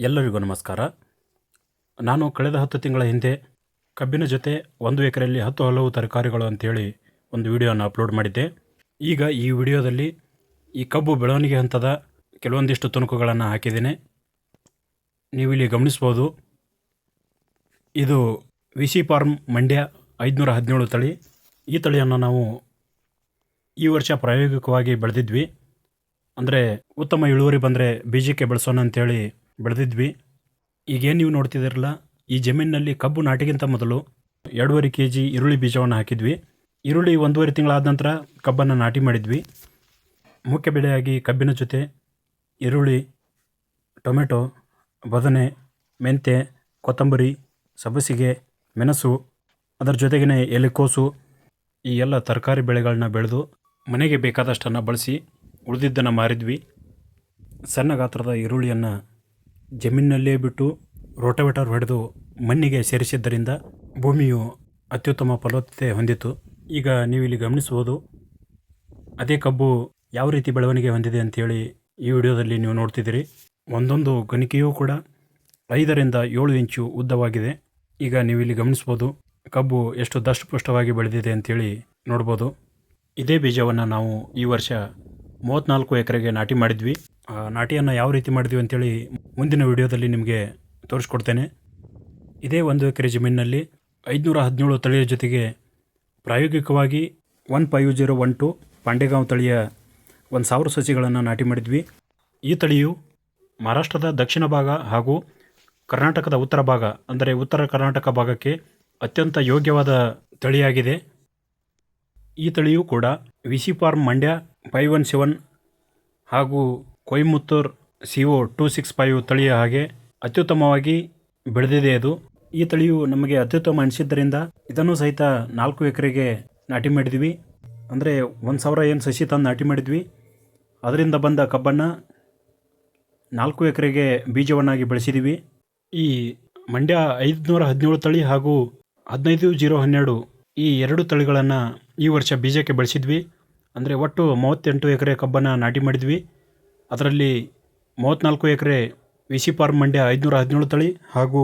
ಎಲ್ಲರಿಗೂ ನಮಸ್ಕಾರ. ನಾನು ಕಳೆದ 10 ತಿಂಗಳ ಹಿಂದೆ ಕಬ್ಬಿನ ಜೊತೆ 1 ಎಕರೆಯಲ್ಲಿ 10 ಹಲವು ತರಕಾರಿಗಳು ಅಂತೇಳಿ ಒಂದು ವಿಡಿಯೋನ ಅಪ್ಲೋಡ್ ಮಾಡಿದ್ದೆ. ಈಗ ಈ ವಿಡಿಯೋದಲ್ಲಿ ಈ ಕಬ್ಬು ಬೆಳವಣಿಗೆ ಹಂತದ ಕೆಲವೊಂದಿಷ್ಟು ತುಣುಕುಗಳನ್ನು ಹಾಕಿದ್ದೇನೆ. ನೀವಿಲ್ಲಿ ಗಮನಿಸ್ಬೋದು. ಇದು ವಿಸಿ ಫಾರ್ಮ್ ಮಂಡ್ಯ 517 ತಳಿ. ಈ ತಳಿಯನ್ನು ನಾವು ಈ ವರ್ಷ ಪ್ರಾಯೋಗಿಕವಾಗಿ ಬೆಳೆದಿದ್ವಿ. ಅಂದರೆ ಉತ್ತಮ ಇಳುವರಿ ಬಂದರೆ ಬೀಜಕ್ಕೆ ಬೆಳೆಸೋಣ ಅಂತೇಳಿ ಬೆಳೆದಿದ್ವಿ. ಈಗೇನು ನೀವು ನೋಡ್ತಿದ್ದೀರಲ್ಲ, ಈ ಜಮೀನಿನಲ್ಲಿ ಕಬ್ಬು ನಾಟಿಗಿಂತ ಮೊದಲು 2.5 kg ಈರುಳ್ಳಿ ಬೀಜವನ್ನು ಹಾಕಿದ್ವಿ. ಈರುಳ್ಳಿ 1.5 ತಿಂಗಳಾದ ನಂತರ ಕಬ್ಬನ್ನು ನಾಟಿ ಮಾಡಿದ್ವಿ. ಮುಖ್ಯ ಬೆಳೆಯಾಗಿ ಕಬ್ಬಿನ ಜೊತೆ ಈರುಳ್ಳಿ, ಟೊಮೆಟೊ, ಬದನೆ, ಮೆಂತೆ, ಕೊತ್ತಂಬರಿ, ಸಬ್ಬಸಿಗೆ, ಮೆಣಸು, ಅದರ ಜೊತೆಗೇ ಎಲೆಕೋಸು, ಈ ಎಲ್ಲ ತರಕಾರಿ ಬೆಳೆಗಳನ್ನ ಬೆಳೆದು ಮನೆಗೆ ಬೇಕಾದಷ್ಟನ್ನು ಬಳಸಿ ಉಳಿದಿದ್ದನ್ನು ಮಾರಿದ್ವಿ. ಸಣ್ಣ ಗಾತ್ರದ ಈರುಳ್ಳಿಯನ್ನು ಜಮೀನಿನಲ್ಲೇ ಬಿಟ್ಟು ರೋಟೋವೇಟರ್ ಹೊಡೆದು ಮಣ್ಣಿಗೆ ಸೇರಿಸಿದ್ದರಿಂದ ಭೂಮಿಯು ಅತ್ಯುತ್ತಮ ಫಲವತ್ತತೆ ಹೊಂದಿತು. ಈಗ ನೀವಿಲ್ಲಿ ಗಮನಿಸ್ಬೋದು, ಅದೇ ಕಬ್ಬು ಯಾವ ರೀತಿ ಬೆಳವಣಿಗೆ ಹೊಂದಿದೆ ಅಂತೇಳಿ ಈ ವಿಡಿಯೋದಲ್ಲಿ ನೀವು ನೋಡ್ತಿದ್ದೀರಿ. ಒಂದೊಂದು ಗಣಿಕೆಯೂ ಕೂಡ 5ರಿಂದ 7 ಇಂಚು ಉದ್ದವಾಗಿದೆ. ಈಗ ನೀವಿಲ್ಲಿ ಗಮನಿಸ್ಬೋದು, ಕಬ್ಬು ಎಷ್ಟು ದಷ್ಟಪುಷ್ಟವಾಗಿ ಬೆಳೆದಿದೆ ಅಂತೇಳಿ ನೋಡ್ಬೋದು. ಇದೇ ಬೀಜವನ್ನು ನಾವು ಈ ವರ್ಷ 34 ಎಕರೆಗೆ ನಾಟಿ ಮಾಡಿದ್ವಿ. ನಾಟಿಯನ್ನು ಯಾವ ರೀತಿ ಮಾಡಿದ್ವಿ ಅಂತೇಳಿ ಮುಂದಿನ ವಿಡಿಯೋದಲ್ಲಿ ನಿಮಗೆ ತೋರಿಸ್ಕೊಡ್ತೇನೆ. ಇದೇ 1 ಎಕರೆ ಜಮೀನಿನಲ್ಲಿ 517 ತಳಿಯ ಜೊತೆಗೆ ಪ್ರಾಯೋಗಿಕವಾಗಿ 15012 ಪಾಂಡೆಗಾಂವ್ ತಳಿಯ 1000 ಸಸಿಗಳನ್ನು ನಾಟಿ ಮಾಡಿದ್ವಿ. ಈ ತಳಿಯು ಮಹಾರಾಷ್ಟ್ರದ ದಕ್ಷಿಣ ಭಾಗ ಹಾಗೂ ಕರ್ನಾಟಕದ ಉತ್ತರ ಭಾಗ, ಅಂದರೆ ಉತ್ತರ ಕರ್ನಾಟಕ ಭಾಗಕ್ಕೆ ಅತ್ಯಂತ ಯೋಗ್ಯವಾದ ತಳಿಯಾಗಿದೆ. ಈ ತಳಿಯು ಕೂಡ ವಿಸಿ ಫಾರ್ಮ್ ಮಂಡ್ಯ 517 ಹಾಗೂ ಕೊಯಮತ್ತೂರ್ CO 265 ತಳಿಯ ಹಾಗೆ ಅತ್ಯುತ್ತಮವಾಗಿ ಬೆಳೆದಿದೆ. ಈ ತಳಿಯು ನಮಗೆ ಅತ್ಯುತ್ತಮ ಅನಿಸಿದ್ದರಿಂದ ಇದನ್ನು ಸಹಿತ 4 ಎಕರೆಗೆ ನಾಟಿ ಮಾಡಿದ್ವಿ. ಅಂದರೆ 1000 ಏನು ಸಸಿ ತಂದು ನಾಟಿ ಮಾಡಿದ್ವಿ, ಅದರಿಂದ ಬಂದ ಕಬ್ಬನ್ನು 4 ಎಕರೆಗೆ ಬೀಜವನ್ನಾಗಿ ಬೆಳೆಸಿದ್ದೀವಿ. ಈ ಮಂಡ್ಯ 517 ತಳಿ ಹಾಗೂ 15012 ಈ 2 ತಳಿಗಳನ್ನು ಈ ವರ್ಷ ಬೀಜಕ್ಕೆ ಬೆಳೆಸಿದ್ವಿ. ಅಂದರೆ ಒಟ್ಟು 38 ಎಕರೆ ಕಬ್ಬನ್ನು ನಾಟಿ ಮಾಡಿದ್ವಿ. ಅದರಲ್ಲಿ 34 ಎಕರೆ ವಿಸಿ ಫಾರ್ಮ್ ಮಂಡ್ಯ 517 ತಳಿ ಹಾಗೂ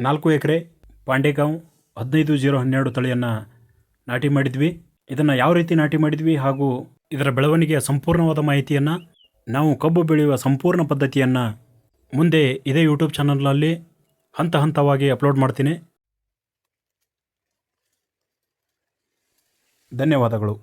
4 ಎಕರೆ ಪಾಂಡೆಗಾಂವ್ 15012 ತಳಿಯನ್ನು ನಾಟಿ ಮಾಡಿದ್ವಿ. ಇದನ್ನು ಯಾವ ರೀತಿ ನಾಟಿ ಮಾಡಿದ್ವಿ ಹಾಗೂ ಇದರ ಬೆಳವಣಿಗೆಯ ಸಂಪೂರ್ಣವಾದ ಮಾಹಿತಿಯನ್ನು, ನಾವು ಕಬ್ಬು ಬೆಳೆಯುವ ಸಂಪೂರ್ಣ ಪದ್ಧತಿಯನ್ನು ಮುಂದೆ ಇದೇ ಯೂಟ್ಯೂಬ್ ಚಾನಲ್ನಲ್ಲಿ ಹಂತ ಹಂತವಾಗಿ ಅಪ್ಲೋಡ್ ಮಾಡ್ತೀನಿ. ಧನ್ಯವಾದಗಳು.